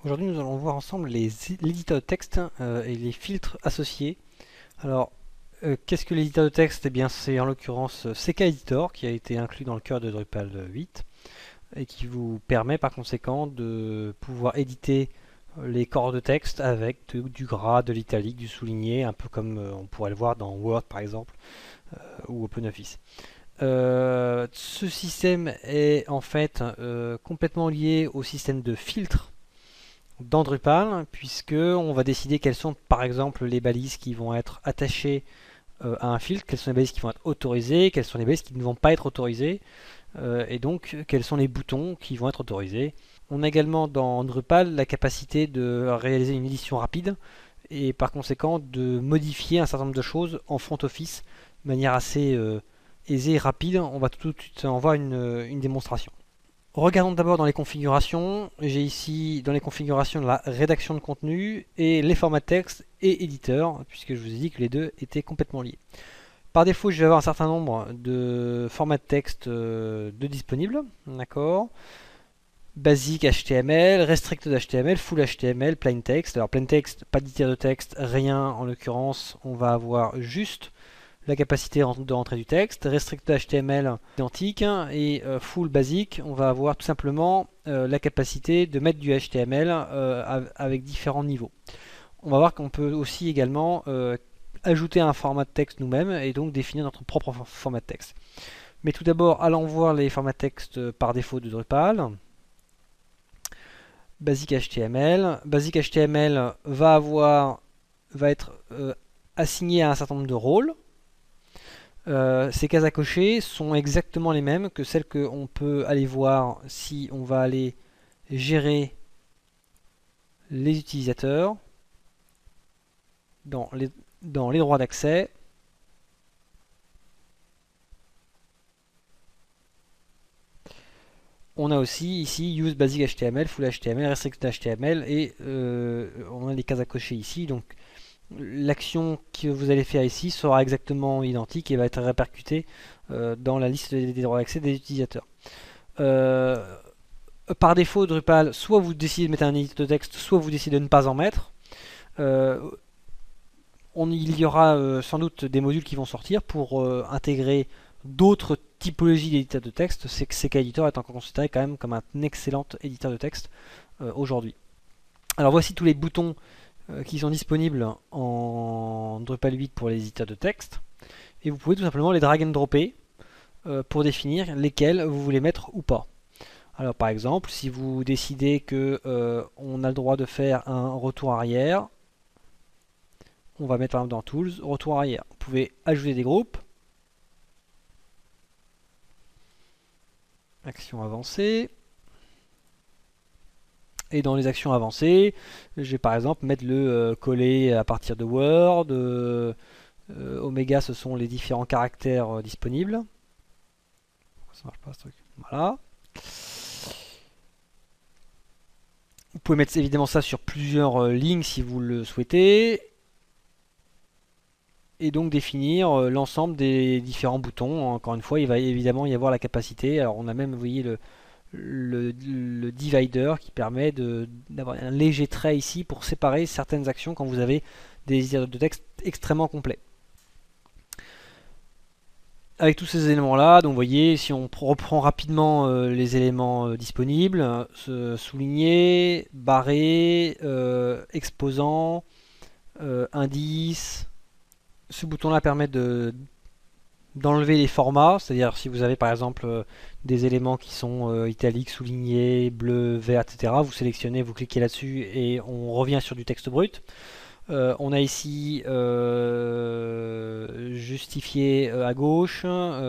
Aujourd'hui, nous allons voir ensemble l'éditeur de texte et les filtres associés. Alors, qu'est-ce que l'éditeur de texte? Eh bien, c'est en l'occurrence CK Editor qui a été inclus dans le cœur de Drupal 8 et qui vous permet par conséquent de pouvoir éditer les corps de texte avec du gras, de l'italique, du souligné, un peu comme on pourrait le voir dans Word par exemple ou OpenOffice. Ce système est en fait complètement lié au système de filtres dans Drupal, puisque on va décider quelles sont par exemple les balises qui vont être attachées à un filtre, quelles sont les balises qui vont être autorisées, quelles sont les balises qui ne vont pas être autorisées, et donc quels sont les boutons qui vont être autorisés. On a également dans Drupal la capacité de réaliser une édition rapide et par conséquent de modifier un certain nombre de choses en front office de manière assez aisée et rapide. On va tout de suite en voir une démonstration. Regardons d'abord dans les configurations. J'ai ici dans les configurations la rédaction de contenu et les formats texte et éditeur, puisque je vous ai dit que les deux étaient complètement liés. Par défaut, je vais avoir un certain nombre de formats de texte de disponibles, d'accord. Basique HTML, restricted HTML, full HTML, plain text. Alors plain text, pas d'éditeur de texte, rien en l'occurrence. On va avoir juste la capacité de rentrer du texte, restricted HTML identique, et full basique, on va avoir tout simplement la capacité de mettre du HTML avec différents niveaux. On va voir qu'on peut aussi également ajouter un format de texte nous-mêmes et donc définir notre propre format de texte. Mais tout d'abord, allons voir les formats de texte par défaut de Drupal. Basic HTML. Basic HTML va être assigné à un certain nombre de rôles. Ces cases à cocher sont exactement les mêmes que celles qu'on peut aller voir si on va aller gérer les utilisateurs dans les droits d'accès. On a aussi ici Use Basic HTML, Full HTML, Restricted HTML et on a les cases à cocher ici. Donc l'action que vous allez faire ici sera exactement identique et va être répercutée dans la liste des droits d'accès des utilisateurs. Par défaut, Drupal, soit vous décidez de mettre un éditeur de texte, soit vous décidez de ne pas en mettre. Il y aura sans doute des modules qui vont sortir pour intégrer d'autres typologies d'éditeurs de texte. C'est que CK Editor est encore considéré quand même comme un excellent éditeur de texte aujourd'hui. Alors voici tous les boutons qui sont disponibles en Drupal 8 pour les éditeurs de texte. Et vous pouvez tout simplement les drag and dropper pour définir lesquels vous voulez mettre ou pas. Alors par exemple, si vous décidez que on a le droit de faire un retour arrière, on va mettre par exemple dans Tools, retour arrière. Vous pouvez ajouter des groupes, action avancée. Et dans les actions avancées, je vais par exemple mettre le coller à partir de Word. Oméga, ce sont les différents caractères disponibles. Pourquoi ça marche pas ce truc? Voilà. Vous pouvez mettre évidemment ça sur plusieurs lignes si vous le souhaitez. Et donc définir l'ensemble des différents boutons. Encore une fois, il va évidemment y avoir la capacité. Alors on a même, vous voyez, le divider qui permet d'avoir un léger trait ici pour séparer certaines actions quand vous avez des éditeurs de texte extrêmement complets. Avec tous ces éléments là, donc vous voyez, si on reprend rapidement les éléments disponibles, souligner, barré, exposant, indice, ce bouton là permet d'enlever les formats, c'est-à-dire si vous avez par exemple des éléments qui sont italiques, soulignés, bleu, vert, etc. Vous sélectionnez, vous cliquez là-dessus et on revient sur du texte brut. On a ici justifié à gauche,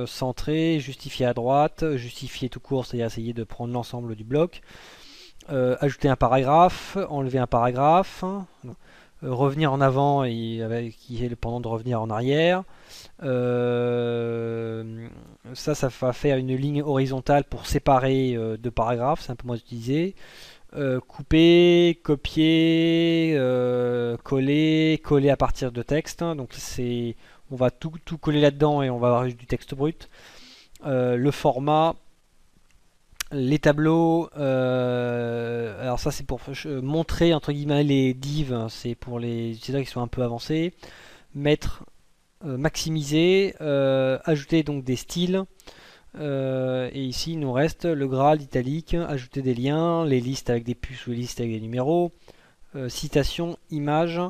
centré, justifié à droite, justifié tout court, c'est-à-dire essayer de prendre l'ensemble du bloc, ajouter un paragraphe, enlever un paragraphe, revenir en avant qui est le pendant de revenir en arrière. Ça va faire une ligne horizontale pour séparer deux paragraphes, c'est un peu moins utilisé. Couper, copier, coller à partir de texte. Donc on va tout coller là-dedans et on va avoir du texte brut. Le format, les tableaux, alors ça c'est pour montrer entre guillemets les divs, hein, c'est pour les utilisateurs qui sont un peu avancés. Mettre, maximiser, ajouter donc des styles. Et ici il nous reste le gras, l'italique, ajouter des liens, les listes avec des puces ou les listes avec des numéros, citation, image,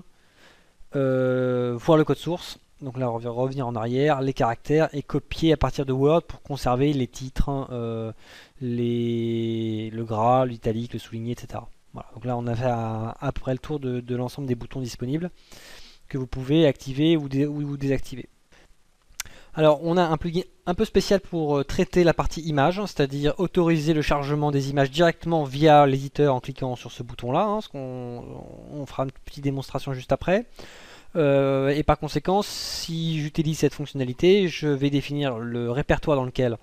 voir le code source. Donc là on va revenir en arrière, les caractères et copier à partir de Word pour conserver les titres, hein, le gras, l'italique, le souligné, etc. Voilà. Donc là on a fait à peu près le tour de l'ensemble des boutons disponibles que vous pouvez activer ou désactiver. Alors on a un plugin un peu spécial pour traiter la partie image, c'est-à-dire autoriser le chargement des images directement via l'éditeur en cliquant sur ce bouton là, hein, on fera une petite démonstration juste après. Et par conséquent, si j'utilise cette fonctionnalité, je vais définir le répertoire dans lequel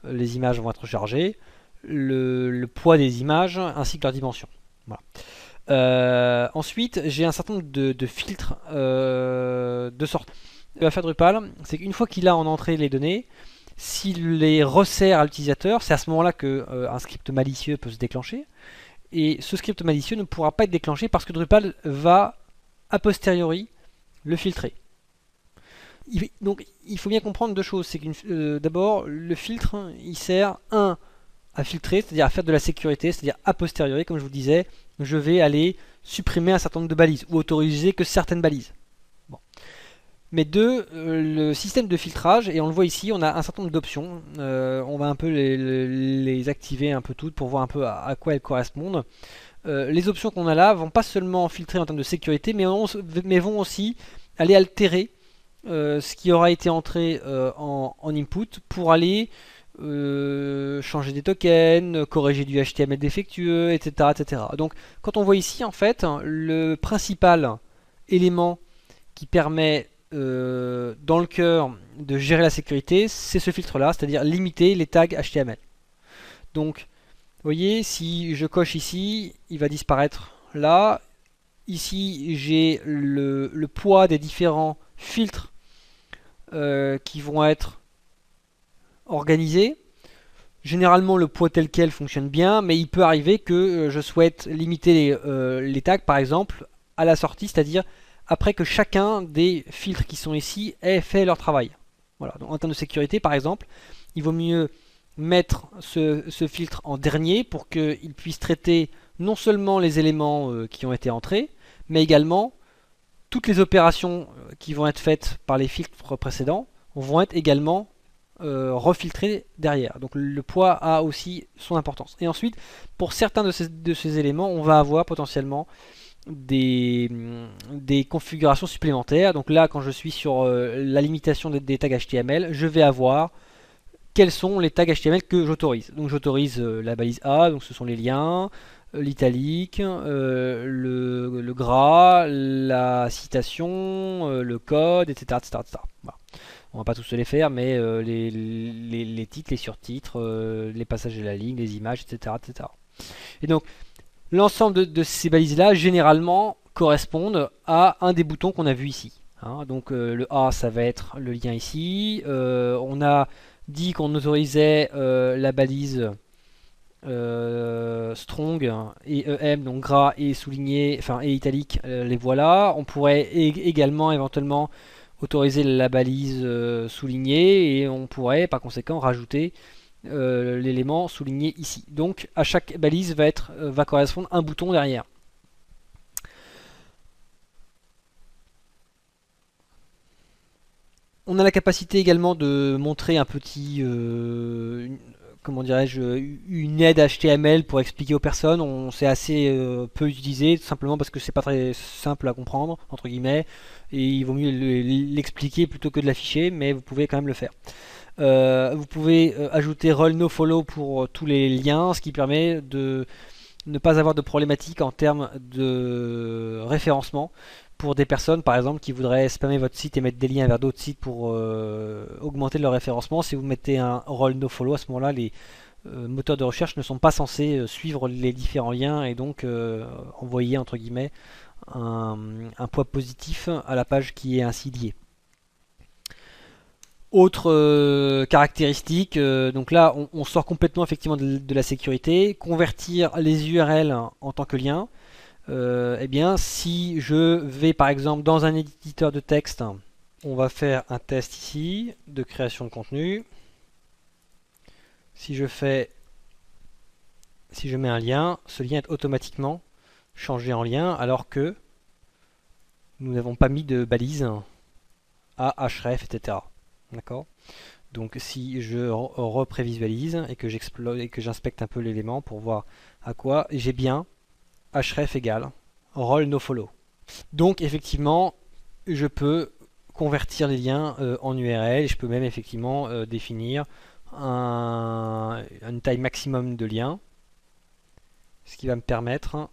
les images vont être chargées, le poids des images ainsi que leur dimension. Voilà. Ensuite, j'ai un certain nombre de filtres de sortie. Ce que va faire Drupal, c'est qu'une fois qu'il a en entrée les données, s'il les resserre à l'utilisateur, c'est à ce moment-là qu'un script malicieux peut se déclencher. Et ce script malicieux ne pourra pas être déclenché parce que Drupal va a posteriori le filtrer. Donc il faut bien comprendre deux choses. C'est que d'abord, le filtre, il sert à filtrer, c'est-à-dire à faire de la sécurité, c'est-à-dire a posteriori, comme je vous disais, je vais aller supprimer un certain nombre de balises ou autoriser que certaines balises. Bon. Mais deux, le système de filtrage, et on le voit ici, on a un certain nombre d'options. On va un peu les activer un peu toutes pour voir un peu à quoi elles correspondent. Les options qu'on a là vont pas seulement filtrer en termes de sécurité, mais vont aussi aller altérer ce qui aura été entré en input pour aller changer des tokens, corriger du HTML défectueux, etc., etc. Donc quand on voit ici, en fait, le principal élément qui permet dans le cœur de gérer la sécurité, c'est ce filtre-là, c'est-à-dire limiter les tags HTML. Donc vous voyez, si je coche ici, il va disparaître là. Ici, j'ai le poids des différents filtres qui vont être organisés. Généralement, le poids tel quel fonctionne bien, mais il peut arriver que je souhaite limiter les tags, par exemple, à la sortie, c'est-à-dire après que chacun des filtres qui sont ici ait fait leur travail. Voilà. Donc, en termes de sécurité, par exemple, il vaut mieux mettre ce filtre en dernier pour qu'il puisse traiter non seulement les éléments qui ont été entrés, mais également toutes les opérations qui vont être faites par les filtres précédents vont être également refiltrées derrière. Donc le poids a aussi son importance. Et ensuite, pour certains de ces éléments, on va avoir potentiellement des configurations supplémentaires. Donc là, quand je suis sur la limitation des tags HTML, je vais avoir quels sont les tags HTML que j'autorise. Donc j'autorise la balise A, donc ce sont les liens, l'italique, le gras, la citation, le code, etc. etc., etc. Voilà. On va pas tous les faire, mais les titres, les surtitres, les passages de la ligne, les images, etc. etc. Et donc l'ensemble de ces balises-là, généralement, correspondent à un des boutons qu'on a vu ici. Hein. Donc le A, ça va être le lien ici. On a dit qu'on autorisait la balise strong et EM, donc gras et souligné, enfin et italique, les voilà. On pourrait également éventuellement autoriser la balise soulignée et on pourrait par conséquent rajouter l'élément souligné ici. Donc à chaque balise va correspondre un bouton derrière. On a la capacité également de montrer un petit, comment dirais-je, une aide HTML pour expliquer aux personnes. C'est assez peu utilisé, tout simplement parce que c'est pas très simple à comprendre, entre guillemets, et il vaut mieux l'expliquer plutôt que de l'afficher, mais vous pouvez quand même le faire. Vous pouvez ajouter rel nofollow pour tous les liens, ce qui permet de ne pas avoir de problématique en termes de référencement pour des personnes par exemple qui voudraient spammer votre site et mettre des liens vers d'autres sites pour augmenter leur référencement. Si vous mettez un rel nofollow, à ce moment là les moteurs de recherche ne sont pas censés suivre les différents liens et donc envoyer entre guillemets un poids positif à la page qui est ainsi liée. Autre caractéristique, donc là on sort complètement effectivement de la sécurité. Convertir les URL en tant que lien. Eh bien, si je vais par exemple dans un éditeur de texte, on va faire un test ici de création de contenu. Si je mets un lien, ce lien est automatiquement changé en lien alors que nous n'avons pas mis de balise à href, etc. D'accord? Donc si je reprévisualise et que j'explore et que j'inspecte un peu l'élément pour voir à quoi, j'ai bien href égale role nofollow. Donc effectivement, je peux convertir les liens en URL et je peux même effectivement définir une taille maximum de liens, ce qui va me permettre,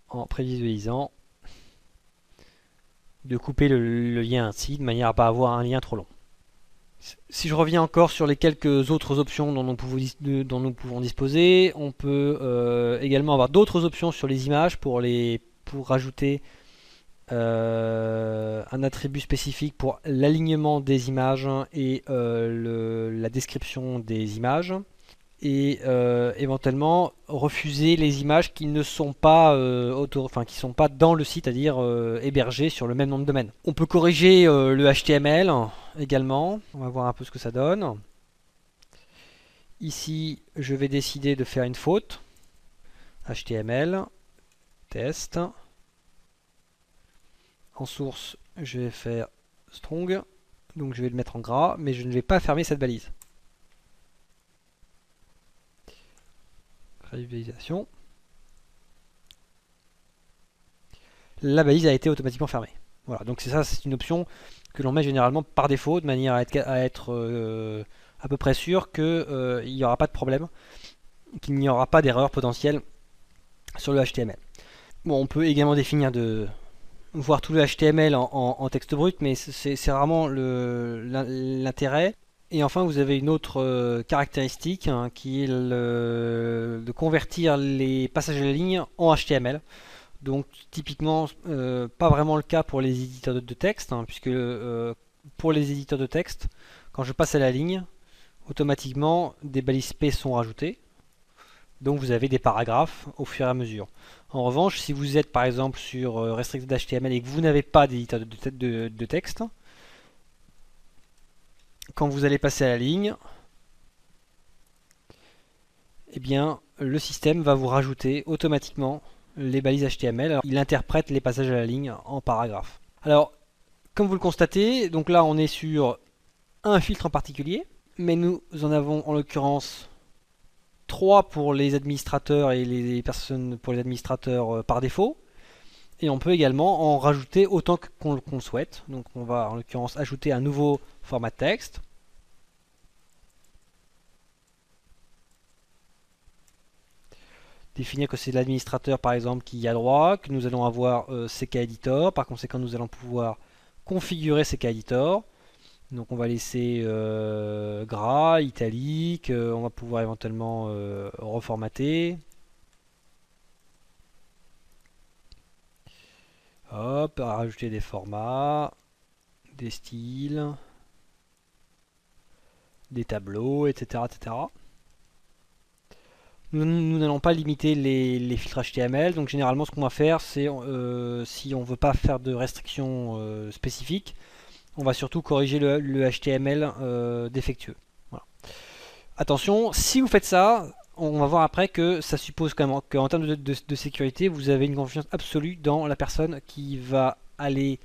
en prévisualisant, de couper le lien ainsi de manière à ne pas avoir un lien trop long. Si je reviens encore sur les quelques autres options dont nous pouvons disposer, on peut également avoir d'autres options sur les images pour rajouter un attribut spécifique pour l'alignement des images et la description des images. Et éventuellement refuser les images qui ne sont pas qui sont pas dans le site, c'est-à-dire hébergées sur le même nom de domaine. On peut corriger le HTML également. On va voir un peu ce que ça donne. Ici, je vais décider de faire une faute. HTML, test. En source, je vais faire strong. Donc je vais le mettre en gras, mais je ne vais pas fermer cette balise. Réalisation. La balise a été automatiquement fermée. Voilà, donc c'est une option que l'on met généralement par défaut, de manière à être à peu près sûr qu'il n'y aura pas de problème, qu'il n'y aura pas d'erreur potentielle sur le HTML. Bon, on peut également définir voir tout le HTML en texte brut, mais c'est rarement l'intérêt. Et enfin, vous avez une autre caractéristique qui est de convertir les passages à la ligne en HTML. Donc typiquement, pas vraiment le cas pour les éditeurs de texte, puisque pour les éditeurs de texte, quand je passe à la ligne, automatiquement des balises P sont rajoutées. Donc vous avez des paragraphes au fur et à mesure. En revanche, si vous êtes par exemple sur Restricted HTML et que vous n'avez pas d'éditeur de texte, quand vous allez passer à la ligne, eh bien, le système va vous rajouter automatiquement les balises HTML. Alors, il interprète les passages à la ligne en paragraphes. Alors, comme vous le constatez, donc là on est sur un filtre en particulier, mais nous en avons en l'occurrence 3 pour les administrateurs et les personnes pour les administrateurs par défaut. Et on peut également en rajouter autant qu'on le souhaite. Donc on va en l'occurrence ajouter un nouveau format de texte. Définir que c'est l'administrateur par exemple qui y a droit, que nous allons avoir CK Editor, par conséquent nous allons pouvoir configurer CK Editor. Donc on va laisser gras, italique, on va pouvoir éventuellement reformater. Hop, rajouter des formats, des styles, des tableaux, etc. etc. Nous n'allons pas limiter les filtres HTML, donc généralement ce qu'on va faire, c'est si on ne veut pas faire de restrictions spécifiques, on va surtout corriger le HTML défectueux. Voilà. Attention, si vous faites ça, on va voir après que ça suppose quand même qu'en termes de sécurité, vous avez une confiance absolue dans la personne qui va aller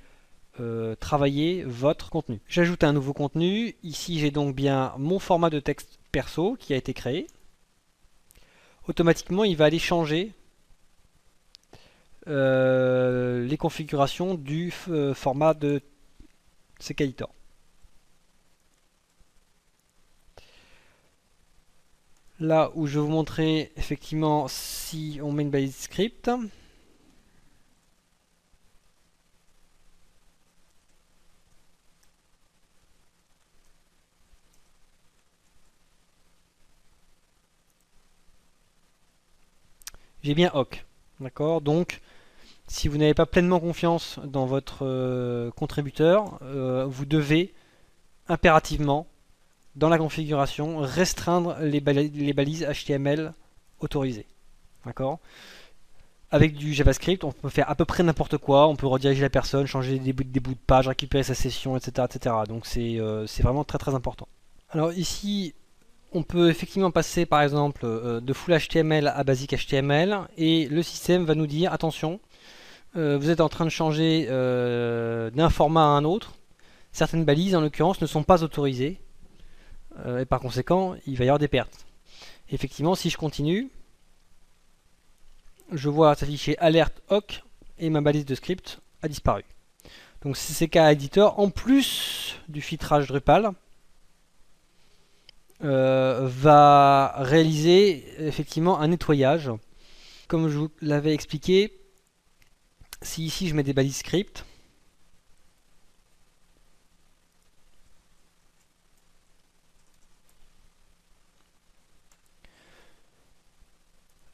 travailler votre contenu. J'ajoute un nouveau contenu. Ici, j'ai donc bien mon format de texte perso qui a été créé. Automatiquement, il va aller changer les configurations du format de CK Editor. Là où je vais vous montrer effectivement si on met une balise script. J'ai bien awk. D'accord. Donc, si vous n'avez pas pleinement confiance dans votre contributeur, vous devez impérativement, dans la configuration, restreindre les balises HTML autorisées. D'accord? Avec du JavaScript, on peut faire à peu près n'importe quoi, on peut rediriger la personne, changer des bouts de page, récupérer sa session, etc. etc. Donc c'est vraiment très très important. Alors ici, on peut effectivement passer par exemple de full HTML à basic HTML et le système va nous dire attention, vous êtes en train de changer d'un format à un autre. Certaines balises en l'occurrence ne sont pas autorisées et par conséquent il va y avoir des pertes. Effectivement, si je continue, je vois s'afficher alerte hoc et ma balise de script a disparu. Donc CK Editor, en plus du filtrage Drupal, va réaliser effectivement un nettoyage. Comme je vous l'avais expliqué, si ici je mets des balises script,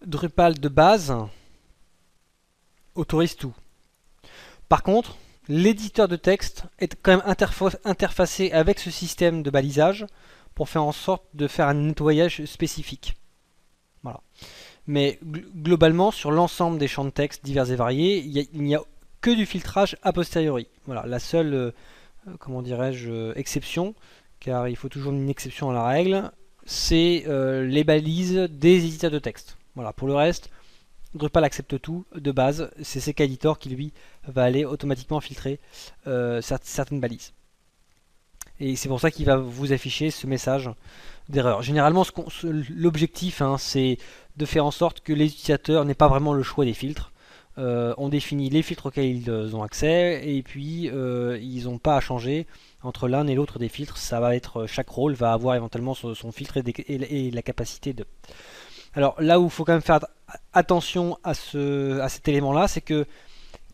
Drupal de base autorise tout. Par contre, l'éditeur de texte est quand même interfacé avec ce système de balisage pour faire en sorte de faire un nettoyage spécifique. Voilà. Mais globalement, sur l'ensemble des champs de texte divers et variés, il n'y a que du filtrage a posteriori. Voilà, la seule, comment dirais-je, exception, car il faut toujours une exception à la règle, c'est les balises des éditeurs de texte. Voilà, pour le reste, Drupal accepte tout de base, c'est CK Editor qui lui va aller automatiquement filtrer certaines balises. Et c'est pour ça qu'il va vous afficher ce message d'erreur. Généralement, l'objectif, c'est de faire en sorte que les utilisateurs n'aient pas vraiment le choix des filtres. On définit les filtres auxquels ils ont accès et puis ils n'ont pas à changer entre l'un et l'autre des filtres. Ça va être, chaque rôle va avoir éventuellement son filtre et la capacité de. Alors là où il faut quand même faire attention à cet élément-là, c'est que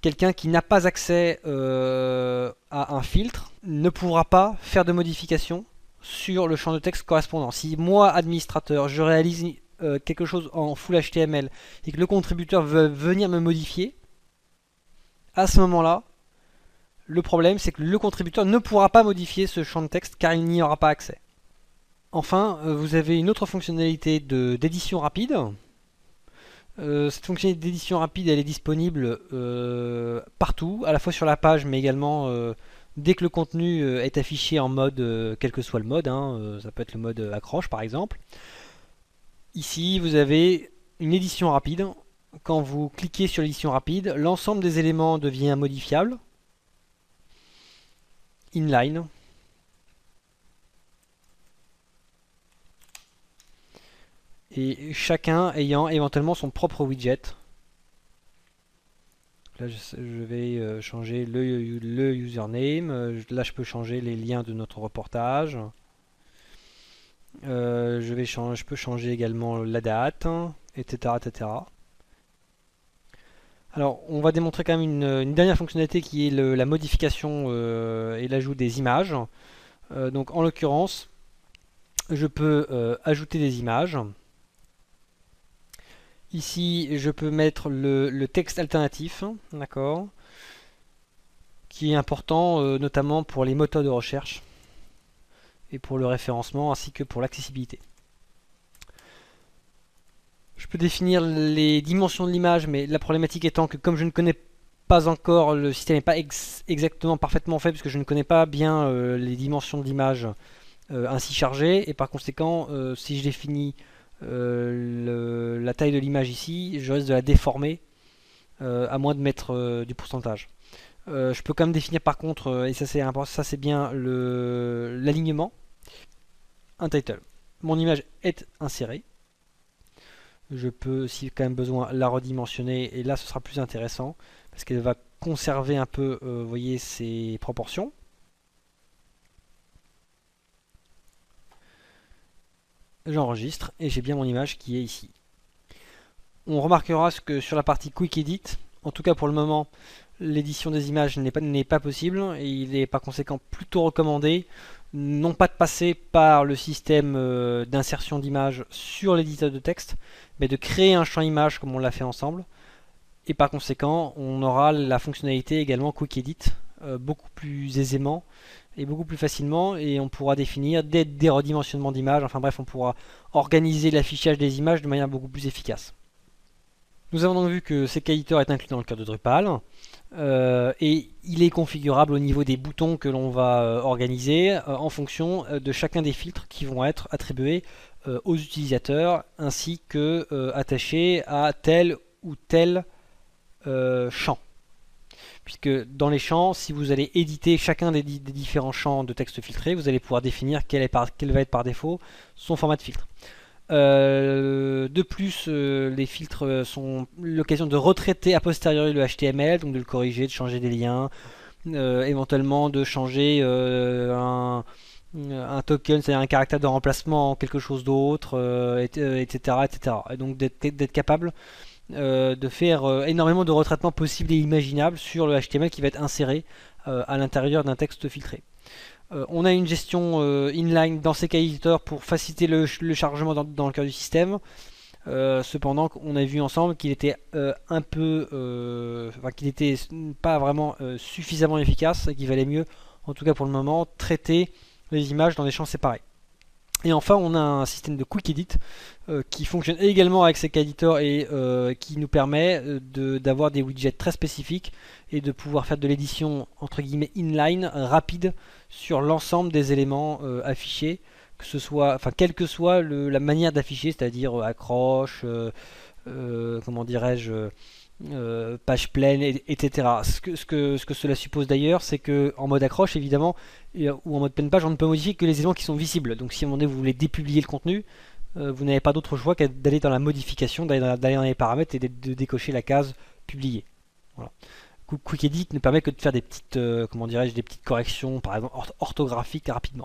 quelqu'un qui n'a pas accès à un filtre ne pourra pas faire de modifications sur le champ de texte correspondant. Si moi, administrateur, je réalise quelque chose en full HTML et que le contributeur veut venir me modifier, à ce moment-là, le problème c'est que le contributeur ne pourra pas modifier ce champ de texte car il n'y aura pas accès. Enfin, vous avez une autre fonctionnalité d'édition rapide. Cette fonctionnalité d'édition rapide, elle est disponible partout, à la fois sur la page, mais également dès que le contenu est affiché en mode, quel que soit le mode, ça peut être le mode accroche par exemple. Ici, vous avez une édition rapide. Quand vous cliquez sur l'édition rapide, l'ensemble des éléments devient modifiable. Inline. Et chacun ayant éventuellement son propre widget. Là, je vais changer le username. Là, je peux changer les liens de notre reportage. Je peux changer également la date, etc., etc. Alors, on va démontrer quand même une dernière fonctionnalité qui est la modification et l'ajout des images. Donc, en l'occurrence, je peux ajouter des images. Ici, je peux mettre le texte alternatif, d'accord, qui est important notamment pour les moteurs de recherche et pour le référencement ainsi que pour l'accessibilité. Je peux définir les dimensions de l'image, mais la problématique étant que comme je ne connais pas encore, le système n'est pas exactement parfaitement fait puisque je ne connais pas bien les dimensions de l'image ainsi chargées et par conséquent, si je définis la taille de l'image ici, je risque de la déformer à moins de mettre du pourcentage. Je peux quand même définir par contre, et ça c'est bien l'alignement, un title. Mon image est insérée. Je peux, si quand même besoin, la redimensionner et là ce sera plus intéressant parce qu'elle va conserver un peu, vous voyez, ses proportions. J'enregistre et j'ai bien mon image qui est ici. On remarquera que sur la partie Quick Edit, en tout cas pour le moment, l'édition des images n'est pas possible et il est par conséquent plutôt recommandé non pas de passer par le système d'insertion d'images sur l'éditeur de texte, mais de créer un champ image comme on l'a fait ensemble. Et par conséquent, on aura la fonctionnalité également Quick Edit beaucoup plus aisément et beaucoup plus facilement, et on pourra définir des redimensionnements d'images, enfin bref, on pourra organiser l'affichage des images de manière beaucoup plus efficace. Nous avons donc vu que CK Editor est inclus dans le cœur de Drupal, et il est configurable au niveau des boutons que l'on va organiser en fonction de chacun des filtres qui vont être attribués aux utilisateurs, ainsi que attachés à tel ou tel champ. Puisque dans les champs, si vous allez éditer chacun des différents champs de texte filtré, vous allez pouvoir définir quel va être par défaut son format de filtre. De plus, les filtres sont l'occasion de retraiter a posteriori le HTML, donc de le corriger, de changer des liens, éventuellement de changer un token, c'est-à-dire un caractère de remplacement en quelque chose d'autre, etc., etc. Et donc d'être capable de faire énormément de retraitements possibles et imaginables sur le HTML qui va être inséré à l'intérieur d'un texte filtré. On a une gestion inline dans CK Editor pour faciliter le chargement dans le cœur du système. Cependant, on a vu ensemble qu'il était qu'il n'était pas vraiment suffisamment efficace et qu'il valait mieux, en tout cas pour le moment, traiter les images dans des champs séparés. Et enfin, on a un système de Quick Edit qui fonctionne également avec CK Editor et qui nous permet d'avoir des widgets très spécifiques et de pouvoir faire de l'édition entre guillemets inline rapide sur l'ensemble des éléments affichés, que ce soit, enfin quelle que soit la manière d'afficher, c'est-à-dire accroche, comment dirais-je, page pleine, etc. Ce que cela suppose d'ailleurs, c'est que en mode accroche évidemment ou en mode pleine page, on ne peut modifier que les éléments qui sont visibles. Donc si à un moment donné vous voulez dépublier le contenu, vous n'avez pas d'autre choix qu'à d'aller dans la modification, d'aller dans les paramètres et de décocher la case publier. Voilà. Quick Edit ne permet que de faire des petites, comment dirais-je, des petites corrections, par exemple orthographiques rapidement.